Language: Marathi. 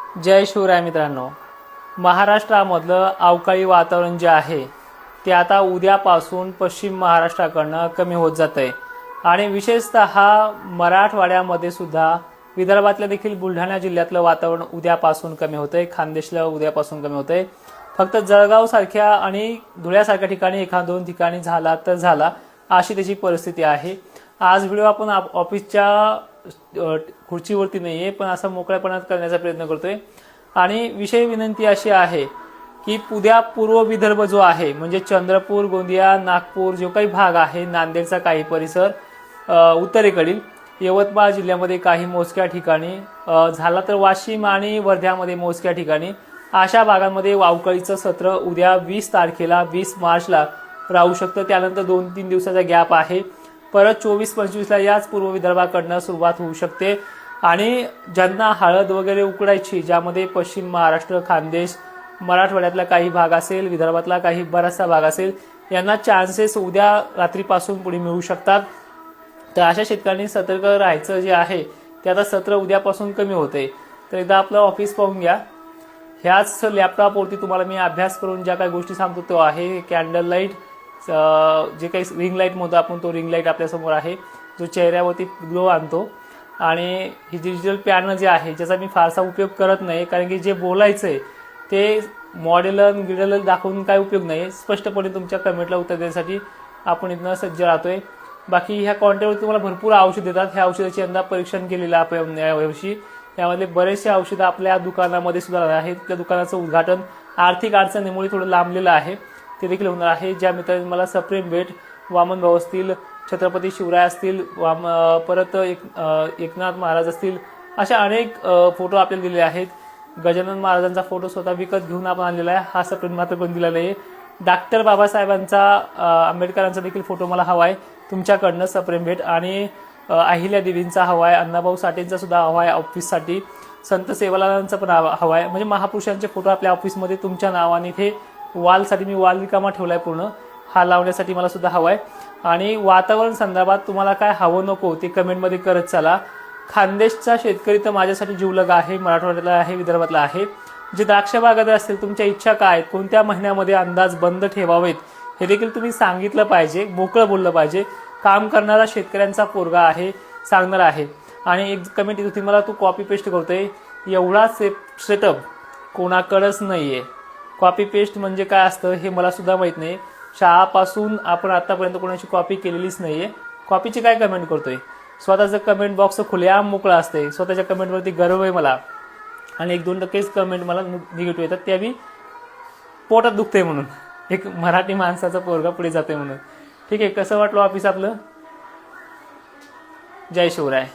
जय शिवराय मित्रांनो, महाराष्ट्रामधलं अवकाळी वातावरण जे आहे ते आता उद्यापासून पश्चिम महाराष्ट्राकडनं कमी होत जात आहे आणि विशेषतः मराठवाड्यामध्ये सुद्धा विदर्भातल्या देखील बुलढाणा जिल्ह्यातलं वातावरण उद्यापासून कमी होतंय, खानदेशला उद्यापासून कमी होतंय। फक्त जळगाव सारख्या आणि धुळ्यासारख्या ठिकाणी एखाद दोन ठिकाणी झाला तर झाला अशी त्याची परिस्थिती आहे। आज व्हिडिओ आपण ऑफिसच्या खुर्चीवरती नाहीये पण असा मोकळेपणात करण्याचा प्रयत्न करतोय आणि विषय विनंती अशी आहे की उद्या पूर्व विदर्भ जो आहे म्हणजे चंद्रपूर, गोंदिया, नागपूर जो काही भाग आहे, नांदेडचा काही परिसर, उत्तरेकडील यवतमाळ जिल्ह्यामध्ये काही मोजक्या ठिकाणी, झाला तर वाशिम आणि वर्ध्यामध्ये मोजक्या ठिकाणी, अशा भागांमध्ये अवकाळीचं सत्र उद्या 20 तारखेला 20 मार्चला राहू शकतं। त्यानंतर 2-3 दिवसाचा गॅप आहे, परत 24-25 ला याच पूर्व विदर्भाकडनं सुरुवात होऊ शकते आणि ज्यांना हळद वगैरे उकडायची, ज्यामध्ये पश्चिम महाराष्ट्र, खानदेश, मराठवाड्यातला काही भाग असेल, विदर्भातला काही बराचसा भाग असेल, यांना चान्सेस उद्या रात्रीपासून पुढे मिळू शकतात। तर अशा शेतकऱ्यांनी सतर्क राहायचं जे आहे ते आता सत्र उद्यापासून कमी होते। तर एकदा आपलं ऑफिस पाहून घ्या। ह्याच लॅपटॉपवरती तुम्हाला मी अभ्यास करून ज्या काही गोष्टी सांगतो तो आहे कॅन्डल लाईट, जे काही रिंग लाईट म्हणतो आपण, तो रिंग लाईट आपल्यासमोर आहे जो चेहऱ्यावरती ग्लो आणतो। आणि ही डिजिटल पॅनल जे आहे ज्याचा मी फारसा उपयोग करत नाही, कारण की जे बोलायचंय ते मॉडेल दाखवून काय उपयोग नाही। स्पष्टपणे तुमच्या कमेंटला उत्तर देण्यासाठी आपण इथनं सज्ज राहतोय। बाकी ह्या कॉन्टेंटवरती तुम्हाला भरपूर औषध देतात। ह्या औषधाची यंदा परीक्षण केलेलं आपण यावर्षी। यामधले बरेचसे औषधं आपल्या दुकानामध्ये सुद्धा आहेत। त्या दुकानाचं उद्घाटन आर्थिक अडचणीमुळे थोडं लांबलेलं आहे, ते देखील होणार आहे। ज्या मित्रांनी मला सप्रेम भेट, वामन भाऊ असतील, छत्रपती शिवराय असतील, परत एकनाथ महाराज असतील, अशा अनेक फोटो आपल्याला दिलेले आहेत। गजानन महाराजांचा फोटो स्वतः विकत घेऊन आपण आणलेला आहे, हा सप्रेम मात्र पण दिलेला आहे। डॉक्टर बाबासाहेबांचा, आंबेडकरांचा देखील फोटो मला हवा आहे तुमच्याकडनं सप्रेम भेट, आणि अहिल्या देवींचा हवा आहे, अण्णाभाऊ साठेंचा सुद्धा हवा आहे ऑफिससाठी, संत सेवालालांचा पण हवा आहे। म्हणजे महापुरुषांचे फोटो आपल्या ऑफिसमध्ये तुमच्या नावाने इथे वॉलसाठी मी वॉल रिकामा ठेवलाय पूर्ण, हा लावण्यासाठी मला सुद्धा हवा आहे। आणि वातावरण संदर्भात तुम्हाला काय हवं नको ते कमेंटमध्ये करत चला। खानदेशचा शेतकरी तर माझ्यासाठी जीवलगा आहे, मराठवाड्यातला आहे, विदर्भातला आहे। जे द्राक्ष बागायतदार असतील, तुमच्या इच्छा काय आहेत, कोणत्या महिन्यामध्ये अंदाज बंद ठेवावेत हे देखील तुम्ही सांगितलं पाहिजे, मोकळं बोललं पाहिजे। काम करणारा शेतकऱ्यांचा पोरगा आहे, सांगणार आहे। आणि एक कमेंट होती मला, तू कॉपी पेस्ट करतोय, एवढा सेटअप कोणाकडेच नाहीये। कॉपी पेस्ट म्हणजे काय असतं हे मला सुद्धा माहित नाही। शाळापासून आपण आतापर्यंत कोणाची कॉपी केलेलीच नाहीये। कॉपीची काय कमेंट करतोय? स्वतःचं कमेंट बॉक्स खुलेआम मोकळा असते, स्वतःच्या कमेंटवरती गर्व आहे मला। आणि 1-2% कमेंट मला निगेटिव्ह येतात, त्याबी पोटात दुखते म्हणून, एक मराठी माणसाचा पोरगा पुढे जाते म्हणून। ठीक आहे, कसं वाटलं ऑफिस आपलं? जय शिवराय।